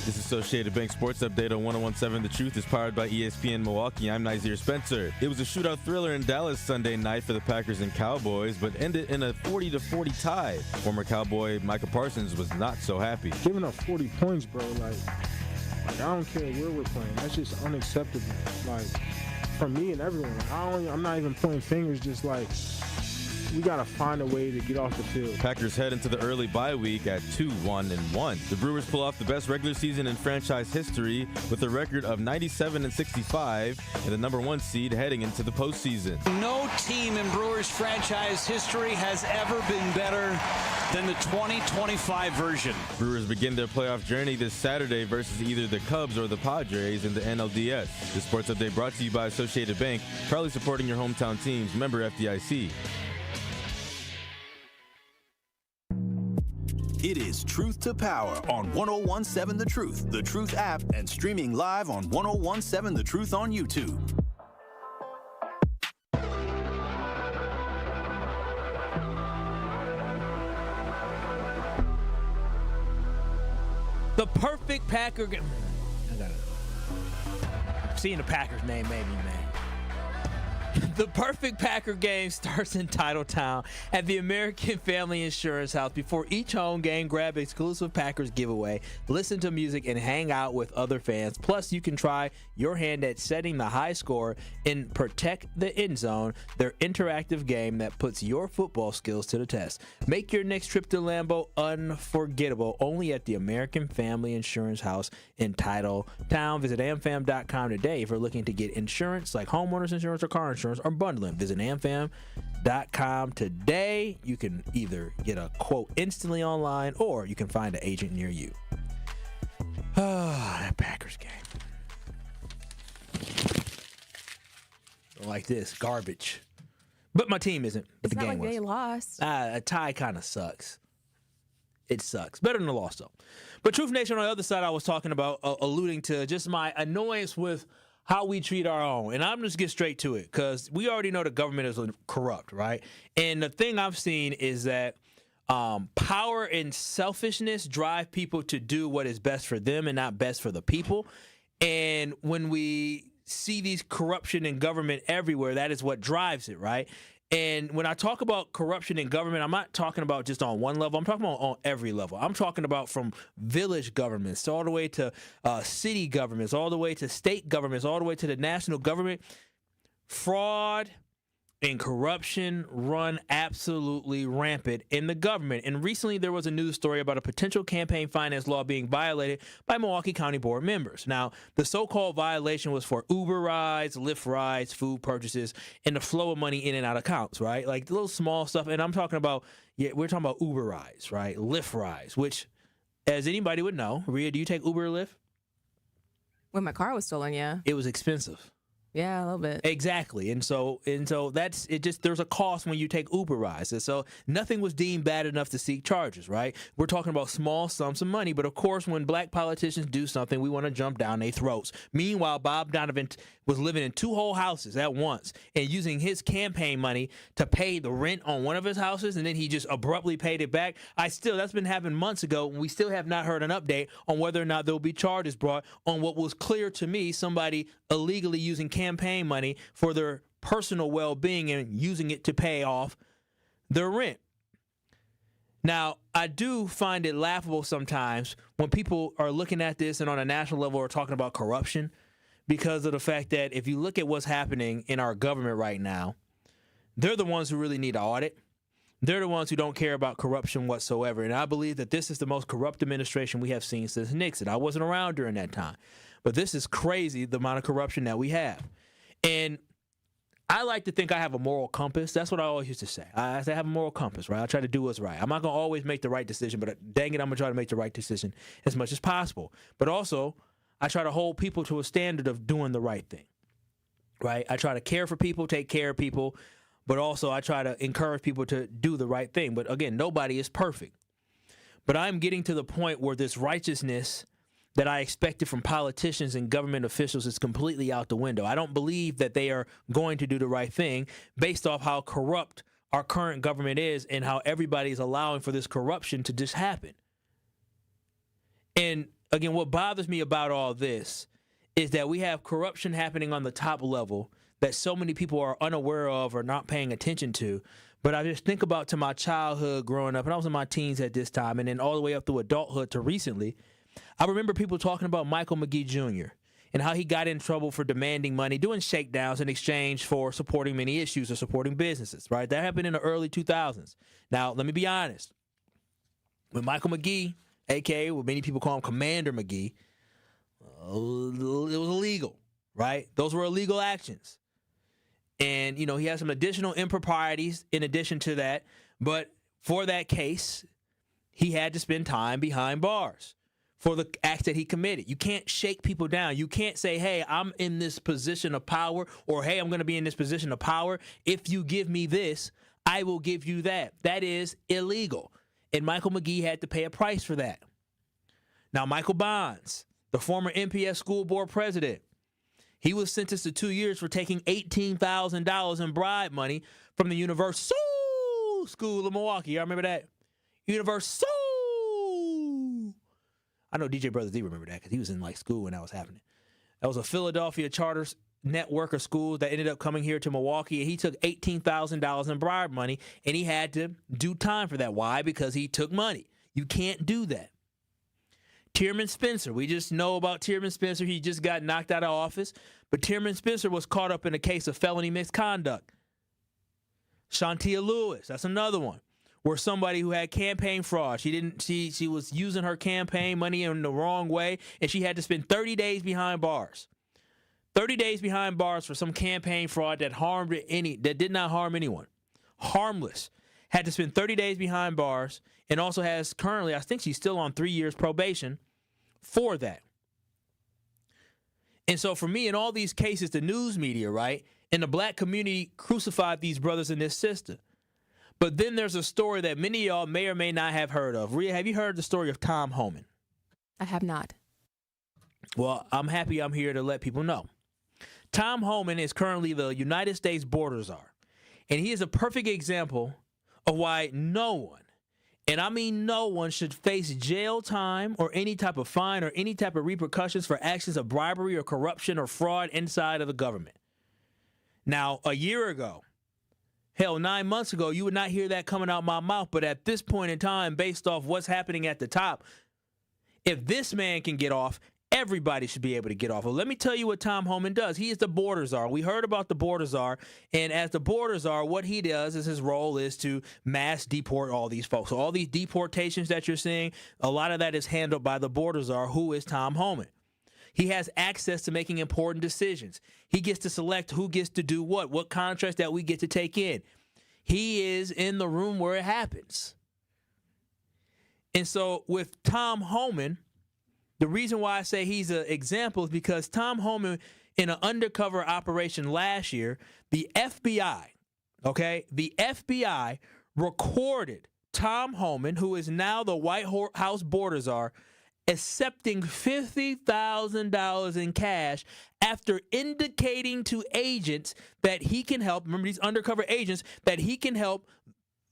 This Associated Bank Sports Update on 101.7 The Truth is powered by ESPN Milwaukee. I'm Nazir Spencer. It was a shootout thriller in Dallas Sunday night for the Packers and Cowboys, but ended in a 40-40 tie. Former Cowboy Micah Parsons was not so happy. Giving up 40 points, bro, like I don't care where we're playing. That's just unacceptable. Like, for me and everyone, I'm not even pointing fingers, just like, we got to find a way to get off the field. Packers head into the early bye week at 2-1-1. The Brewers pull off the best regular season in franchise history with a record of 97-65 and the number 1 seed heading into the postseason. No team in Brewers franchise history has ever been better than the 2025 version. Brewers begin their playoff journey this Saturday versus either the Cubs or the Padres in the NLDS. The Sports Update brought to you by Associated Bank, proudly supporting your hometown teams. Member FDIC. It is Truth to Power on 101.7 The Truth app, and streaming live on 101.7 The Truth on YouTube. The perfect Packer game. Seeing the Packers name made me mad. The perfect Packer game starts in Titletown at the American Family Insurance House. Before each home game, grab exclusive Packers giveaway, listen to music, and hang out with other fans. Plus, you can try your hand at setting the high score in Protect the End Zone, their interactive game that puts your football skills to the test. Make your next trip to Lambeau unforgettable, only at the American Family Insurance House in Titletown. Visit amfam.com today if you're looking to get insurance like homeowners insurance or car insurance or bundling. Visit amfam.com today. You can either get a quote instantly online or you can find an agent near you. That Packers game. Like this, garbage. But my team isn't. But It's the not game like was. they lost. A tie kind of sucks. It sucks. Better than a loss, though. But Truth Nation, on the other side, I was talking about, alluding to just my annoyance with how we treat our own. And I'm just get straight to it, because we already know the government is corrupt, right? And the thing I've seen is that power and selfishness drive people to do what is best for them and not best for the people. And when we see these corruption in government everywhere, that is what drives it, right? And when I talk about corruption in government, I'm not talking about just on one level. I'm talking about on every level. I'm talking about from village governments all the way to city governments, all the way to state governments, all the way to the national government. Fraud and corruption run absolutely rampant in the government. And recently there was a news story about a potential campaign finance law being violated by Milwaukee County board members. Now, the so-called violation was for Uber rides, Lyft rides, food purchases, and the flow of money in and out of accounts, right? Like the little small stuff. And I'm talking about, we're talking about Uber rides, right? Lyft rides, which, as anybody would know, Rhea, do you take Uber or Lyft? When my car was stolen, yeah. It was expensive. Yeah, a little bit. Exactly. And so that's it. Just there's a cost when you take Uber rides. And so nothing was deemed bad enough to seek charges, right? We're talking about small sums of money. But of course, when black politicians do something, we want to jump down their throats. Meanwhile, Bob Donovan was living in 2 whole houses at once and using his campaign money to pay the rent on one of his houses. And then he just abruptly paid it back. That's been happening months ago. And we still have not heard an update on whether or not there'll be charges brought on what was clear to me, somebody illegally using campaign money for their personal well-being and using it to pay off their rent. Now, I do find it laughable sometimes when people are looking at this and on a national level are talking about corruption, because of the fact that if you look at what's happening in our government right now, they're the ones who really need an audit. They're the ones who don't care about corruption whatsoever. And I believe that this is the most corrupt administration we have seen since Nixon. I wasn't around during that time. But this is crazy, the amount of corruption that we have. And I like to think I have a moral compass. That's what I always used to say. I have a moral compass, right? I try to do what's right. I'm not going to always make the right decision, but dang it, I'm going to try to make the right decision as much as possible. But also, I try to hold people to a standard of doing the right thing, right? I try to care for people, take care of people, but also I try to encourage people to do the right thing. But again, nobody is perfect. But I'm getting to the point where this righteousness that I expected from politicians and government officials is completely out the window. I don't believe that they are going to do the right thing based off how corrupt our current government is and how everybody is allowing for this corruption to just happen. And again, what bothers me about all this is that we have corruption happening on the top level that so many people are unaware of or not paying attention to. But I just think about to my childhood growing up, and I was in my teens at this time, and then all the way up through adulthood to recently. I remember people talking about Michael McGee Jr. and how he got in trouble for demanding money, doing shakedowns in exchange for supporting many issues or supporting businesses, right? That happened in the early 2000s. Now, let me be honest. With Michael McGee, a.k.a. what many people call him Commander McGee, it was illegal, right? Those were illegal actions. And, he had some additional improprieties in addition to that. But for that case, he had to spend time behind bars for the acts that he committed. You can't shake people down. You can't say, hey, I'm in this position of power, or hey, I'm going to be in this position of power. If you give me this, I will give you that. That is illegal. And Michael McGee had to pay a price for that. Now, Michael Bonds, the former MPS school board president, he was sentenced to 2 years for taking $18,000 in bribe money from the Universal School of Milwaukee. Y'all remember that? Universal. I know DJ Brothers D remember that because he was in school when that was happening. That was a Philadelphia charter network of schools that ended up coming here to Milwaukee, and he took $18,000 in bribe money, and he had to do time for that. Why? Because he took money. You can't do that. Tierman Spencer, we just know about Tierman Spencer. He just got knocked out of office, but Tierman Spencer was caught up in a case of felony misconduct. Shantia Lewis, that's another one, where somebody who had campaign fraud, she was using her campaign money in the wrong way, and she had to spend 30 days behind bars. 30 days behind bars for some campaign fraud that did not harm anyone. Harmless. Had to spend 30 days behind bars, and also has currently, I think she's still on 3 years probation for that. And so for me, in all these cases, the news media, right, and the black community crucified these brothers in this system. But then there's a story that many of y'all may or may not have heard of. Rhea, have you heard the story of Tom Homan? I have not. Well, I'm happy I'm here to let people know. Tom Homan is currently the United States border czar. And he is a perfect example of why no one, and I mean no one, should face jail time or any type of fine or any type of repercussions for actions of bribery or corruption or fraud inside of the government. Now, a year ago, hell, 9 months ago, you would not hear that coming out my mouth. But at this point in time, based off what's happening at the top, if this man can get off, everybody should be able to get off of. Let me tell you what Tom Homan does. He is the border czar. We heard about the border czar, and as the border czar, what he does is his role is to mass deport all these folks. So all these deportations that you're seeing, a lot of that is handled by the border czar, who is Tom Homan. He has access to making important decisions. He gets to select who gets to do what contracts that we get to take in. He is in the room where it happens. And so with Tom Homan, the reason why I say he's an example is because Tom Homan, in an undercover operation last year, the FBI recorded Tom Homan, who is now the White House border czar, accepting $50,000 in cash after indicating to agents that he can help, remember these undercover agents, that he can help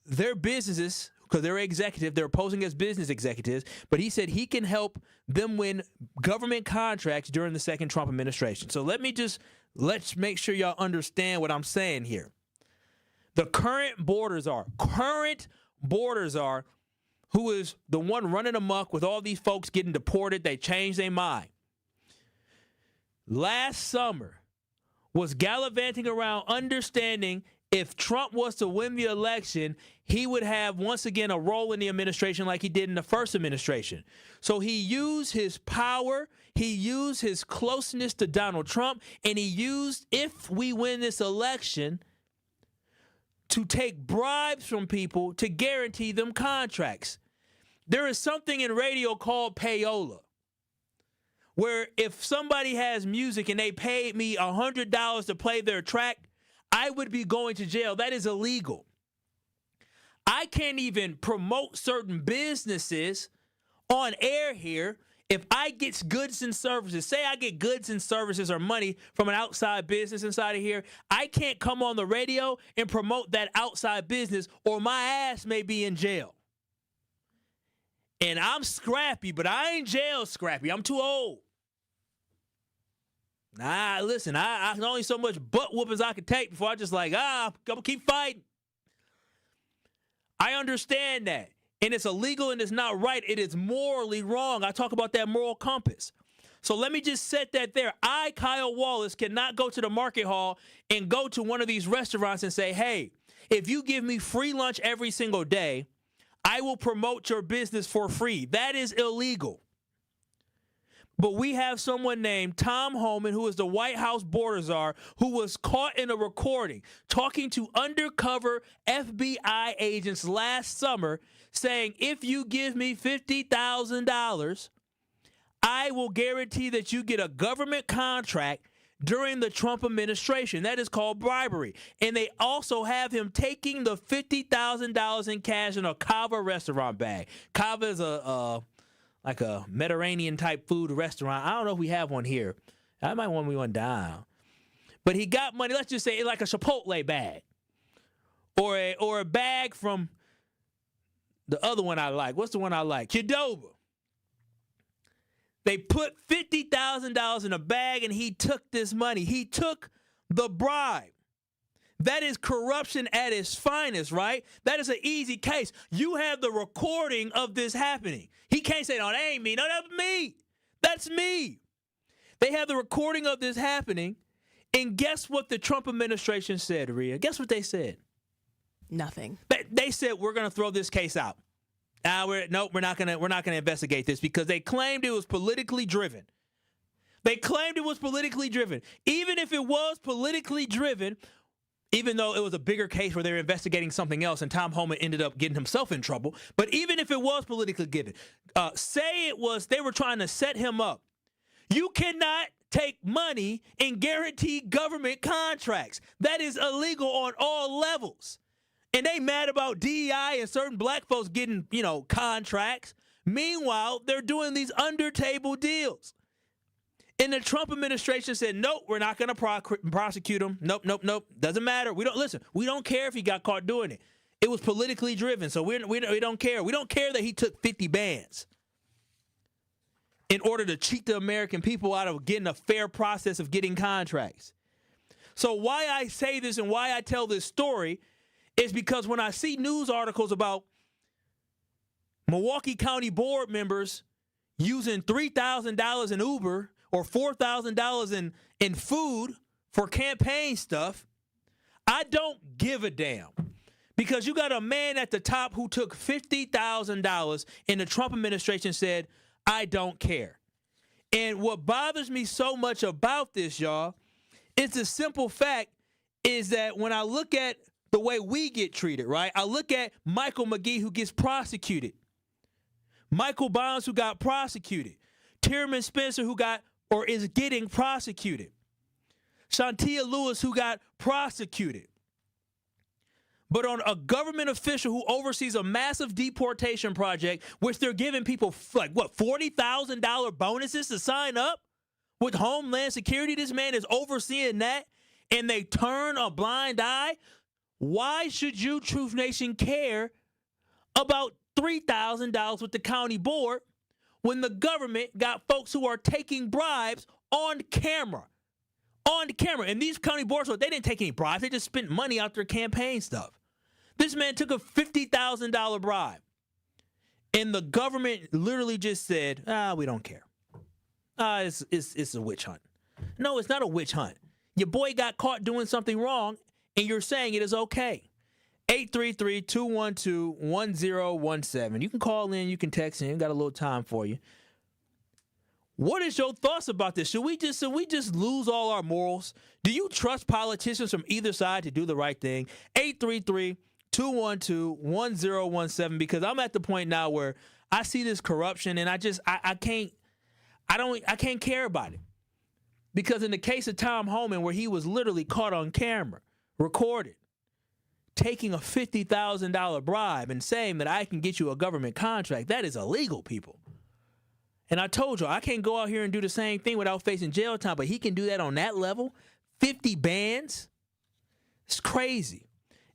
their businesses, because they're executive, they're posing as business executives, but he said he can help them win government contracts during the second Trump administration. So let's make sure y'all understand what I'm saying here. The current border czar, who is the one running amok with all these folks getting deported, they changed their mind, last summer was gallivanting around understanding if Trump was to win the election, he would have once again a role in the administration like he did in the first administration. So he used his power, he used his closeness to Donald Trump, and he used, if we win this election, to take bribes from people to guarantee them contracts. There is something in radio called payola, where if somebody has music and they paid me $100 to play their track, I would be going to jail. That is illegal. I can't even promote certain businesses on air here if I get goods and services. Say I get goods and services or money from an outside business inside of here. I can't come on the radio and promote that outside business, or my ass may be in jail. And I'm scrappy, but I ain't jail scrappy. I'm too old. Nah, listen, I only so much butt whoopings I can take before I just I'm gonna keep fighting. I understand that. And it's illegal and it's not right. It is morally wrong. I talk about that moral compass. So let me just set that there. I, Kyle Wallace, cannot go to the market hall and go to one of these restaurants and say, hey, if you give me free lunch every single day, I will promote your business for free. That is illegal. But we have someone named Tom Homan, who is the White House border czar, who was caught in a recording talking to undercover FBI agents last summer saying, if you give me $50,000, I will guarantee that you get a government contract during the Trump administration. That is called bribery. And they also have him taking the $50,000 in cash in a Cava restaurant bag. Cava is like a Mediterranean type food restaurant. I don't know if we have one here. I might want one down. But he got money, let's just say like a Chipotle bag. Or a bag from the other one I like. What's the one I like? Qdoba. They put $50,000 in a bag and he took this money. He took the bribe. That is corruption at its finest, right? That is an easy case. You have the recording of this happening. He can't say, no, that ain't me. No, that's me. That's me. They have the recording of this happening. And guess what the Trump administration said, Rhea? Guess what they said? Nothing. They said, we're going to throw this case out. We're not going to investigate this because they claimed it was politically driven. They claimed it was politically driven. Even if it was politically driven, even though it was a bigger case where they were investigating something else and Tom Homan ended up getting himself in trouble, but even if it was politically given, say it was they were trying to set him up. You cannot take money and guarantee government contracts. That is illegal on all levels. And they mad about DEI and certain black folks getting, contracts. Meanwhile, they're doing these under-table deals. And the Trump administration said, nope, we're not going to prosecute him. Nope. Doesn't matter. We don't care if he got caught doing it. It was politically driven, so we don't care. We don't care that he took 50 bands in order to cheat the American people out of getting a fair process of getting contracts. So why I say this and why I tell this story is because when I see news articles about Milwaukee County board members using $3,000 in Uber or $4,000 in food for campaign stuff, I don't give a damn. Because you got a man at the top who took $50,000 in the Trump administration said, I don't care. And what bothers me so much about this, y'all, is the simple fact is that when I look at the way we get treated, right? I look at Michael McGee, who gets prosecuted. Michael Bonds, who got prosecuted. Tierman Spencer, who got or is getting prosecuted. Shantia Lewis, who got prosecuted. But on a government official who oversees a massive deportation project, which they're giving people, like, what, $40,000 bonuses to sign up with Homeland Security? This man is overseeing that, and they turn a blind eye. Why should you, Truth Nation, care about $3,000 with the county board when the government got folks who are taking bribes on camera? On camera. And these county boards, they didn't take any bribes. They just spent money out their campaign stuff. This man took a $50,000 bribe. And the government literally just said, we don't care. It's a witch hunt. No, it's not a witch hunt. Your boy got caught doing something wrong, and you're saying it is okay. 833-212-1017. You can call in, you can text in. Got a little time for you. What is your thoughts about this? Should we just lose all our morals? Do you trust politicians from either side to do the right thing? 833-212-1017, because I'm at the point now where I see this corruption and I can't care about it. Because in the case of Tom Homan, where he was literally caught on camera, recorded, taking a $50,000 bribe and saying that I can get you a government contract, that is illegal, people. And I told you, I can't go out here and do the same thing without facing jail time, but he can do that on that level. 50 bands. It's crazy.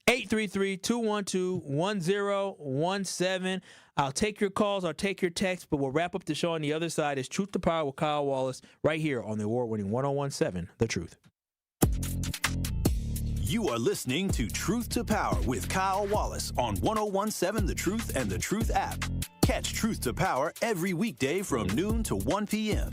833-212-1017. I'll take your calls, I'll take your texts, but we'll wrap up the show on the other side. It's Truth to Power with Kyle Wallace right here on the award-winning 1017 The Truth. You are listening to Truth to Power with Kyle Wallace on 1017 The Truth and The Truth app. Catch Truth to Power every weekday from noon to 1 p.m.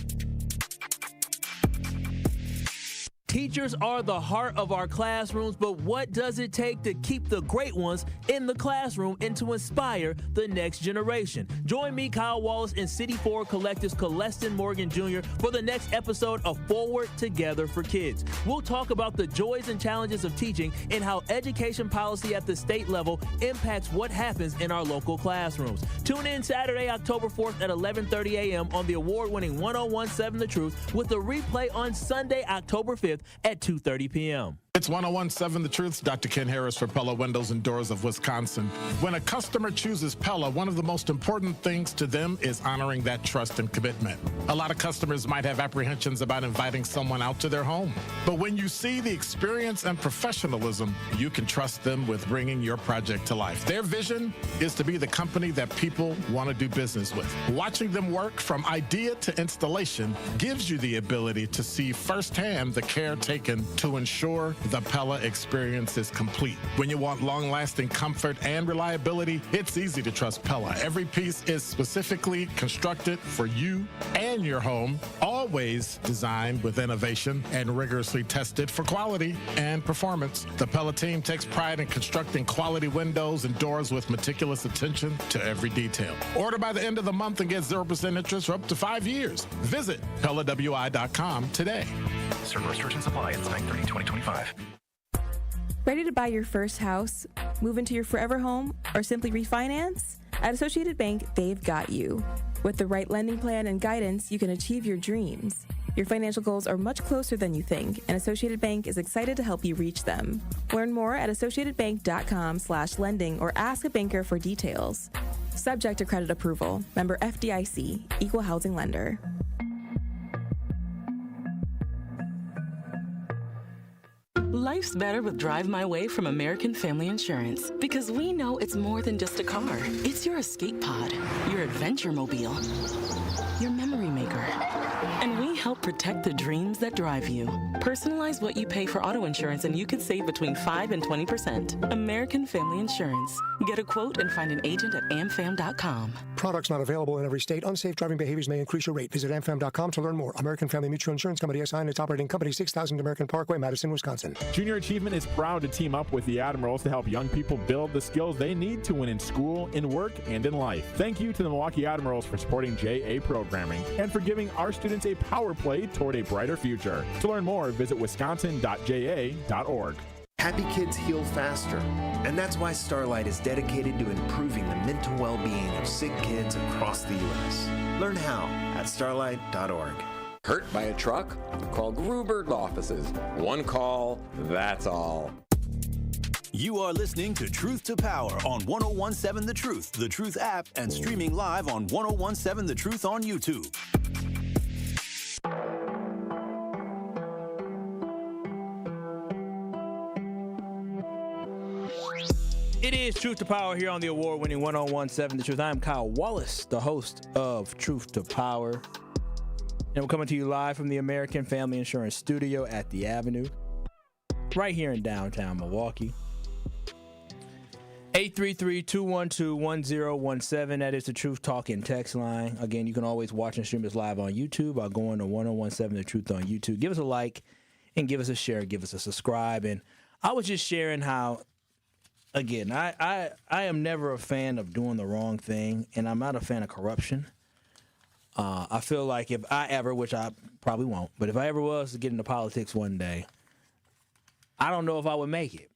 Teachers are the heart of our classrooms, but what does it take to keep the great ones in the classroom and to inspire the next generation? Join me, Kyle Wallace, and City Forward Collective's Coleston Morgan Jr. for the next episode of Forward Together for Kids. We'll talk about the joys and challenges of teaching and how education policy at the state level impacts what happens in our local classrooms. Tune in Saturday, October 4th at 11:30 a.m. on the award-winning 1017 The Truth with a replay on Sunday, October 5th at 2:30 p.m. It's 1017 The Truth. Dr. Ken Harris for Pella Windows and Doors of Wisconsin. When a customer chooses Pella, one of the most important things to them is honoring that trust and commitment. A lot of customers might have apprehensions about inviting someone out to their home. But when you see the experience and professionalism, you can trust them with bringing your project to life. Their vision is to be the company that people want to do business with. Watching them work from idea to installation gives you the ability to see firsthand the care taken to ensure the Pella experience is complete. When you want long-lasting comfort and reliability, it's easy to trust Pella. Every piece is specifically constructed for you and your home, always designed with innovation and rigorously tested for quality and performance. The Pella team takes pride in constructing quality windows and doors with meticulous attention to every detail. Order by the end of the month and get 0% interest for up to 5 years. Visit PellaWI.com today. Certain restrictions apply. It's 9/30/2025. Ready to buy your first house, move into your forever home, or simply refinance? At Associated Bank, they've got you. With the right lending plan and guidance, you can achieve your dreams. Your financial goals are much closer than you think, and Associated Bank is excited to help you reach them. Learn more at associatedbank.com/lending or ask a banker for details. Subject to credit approval. Member FDIC, Equal Housing Lender. Life's better with Drive My Way from American Family Insurance, because we know it's more than just a car. It's your escape pod, your adventure mobile, your memory maker. And we help protect the dreams that drive you. Personalize what you pay for auto insurance and you could save between 5 and 20%. American Family Insurance. Get a quote and find an agent at amfam.com. Products not available in every state. Unsafe driving behaviors may increase your rate. Visit amfam.com to learn more. American Family Mutual Insurance Company SI and its operating company, 6000 American Parkway, Madison, Wisconsin. Junior Achievement is proud to team up with the Admirals to help young people build the skills they need to win in school, in work, and in life. Thank you to the Milwaukee Admirals for supporting JA programming and for giving our students a power play toward a brighter future. To learn more, visit wisconsin.ja.org. Happy kids heal faster, and that's why Starlight is dedicated to improving the mental well-being of sick kids across the U.S. Learn how at starlight.org. Hurt by a truck? Call Gruberg offices. One call, that's all. You are listening to Truth to Power on 1017 The Truth app, and streaming live on 1017 The Truth on YouTube. It is Truth to Power here on the award-winning 1017 The Truth. I am Kyle Wallace, the host of Truth to Power. And we're coming to you live from the American Family Insurance Studio at the Avenue, right here in downtown Milwaukee. 833-212-1017. That is the Truth Talking text line. Again, you can always watch and stream us live on YouTube by going to 1017 The Truth on YouTube. Give us a like and give us a share, give us a subscribe. And I was just sharing how, again, I am never a fan of doing the wrong thing, and I'm not a fan of corruption. I feel like if I ever, which I probably won't, but if I ever was to get into politics one day, I don't know if I would make it.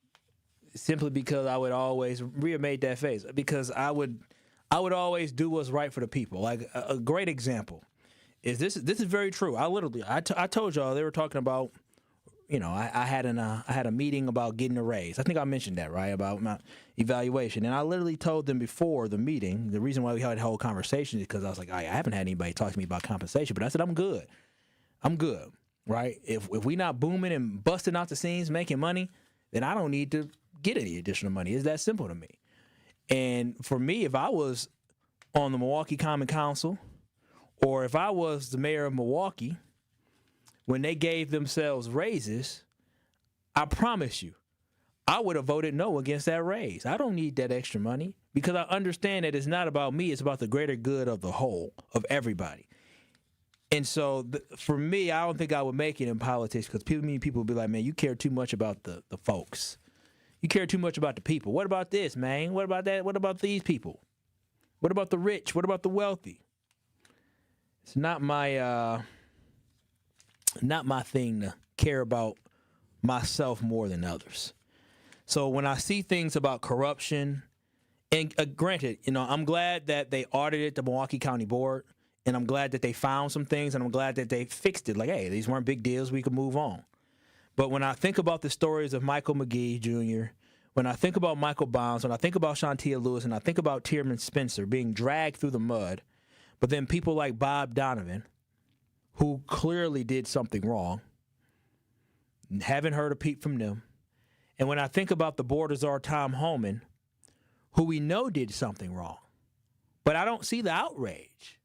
Simply because I would always made that face, because I would always do what's right for the people. Like a great example is this is very true. I told y'all they were talking about, I had a meeting about getting a raise. I think I mentioned that, right, about my evaluation. And I literally told them before the meeting, the reason why we had a whole conversation is because I was like, I haven't had anybody talk to me about compensation. But I said, I'm good, right? If we not booming and busting out the seams, making money, then I don't need to get any additional money. It's that simple to me. And for me, if I was on the Milwaukee Common Council, or if I was the mayor of Milwaukee, when they gave themselves raises, I promise you, I would have voted no against that raise. I don't need that extra money, because I understand that it's not about me. It's about the greater good of the whole, of everybody. And so for me, I don't think I would make it in politics, because people would be like, man, you care too much about the folks. You care too much about the people. What about this, man? What about that? What about these people? What about the rich? What about the wealthy? It's not my thing to care about myself more than others. So when I see things about corruption, and granted, I'm glad that they audited the Milwaukee County Board, and I'm glad that they found some things, and I'm glad that they fixed it. Like, hey, these weren't big deals. We could move on. But when I think about the stories of Michael McGee Jr., when I think about Michael Bonds, when I think about Shantia Lewis, and I think about Tierman Spencer being dragged through the mud, but then people like Bob Donovan, who clearly did something wrong, haven't heard a peep from them. And when I think about the board czar Tom Homan, who we know did something wrong, but I don't see the outrage.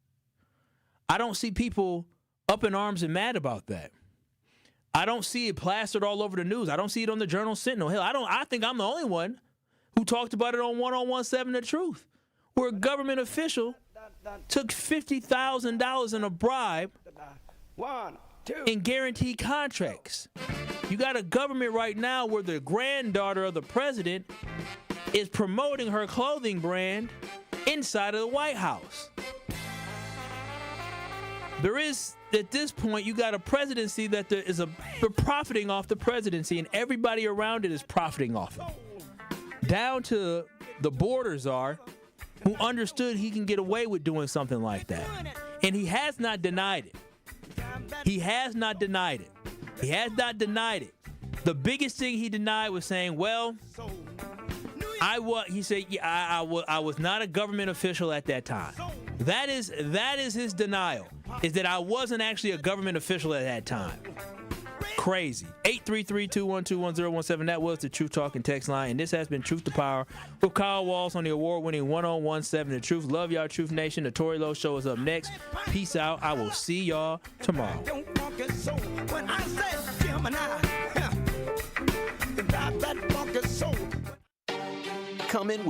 I don't see people up in arms and mad about that. I don't see it plastered all over the news. I don't see it on the Journal Sentinel. Hell, I think I'm the only one who talked about it on 1017 The Truth, where a government official took $50,000 in a bribe in guaranteed contracts. You got a government right now where the granddaughter of the president is promoting her clothing brand inside of the White House. There is, at this point, you got a presidency that they're profiting off the presidency, and everybody around it is profiting off it. Down to the border czar, who understood he can get away with doing something like that. And he has not denied it. He has not denied it. He has not denied it. The biggest thing he denied was saying, well, I was not a government official at that time. That is his denial, is that I wasn't actually a government official at that time. Crazy. 833-212-1017. That was the Truth Talking text line, and this has been Truth to Power with Kyle Wallace on the award-winning 1017 The Truth. Love y'all, Truth Nation. The Tory Lowe Show is up next. Peace out. I will see y'all tomorrow. Come in with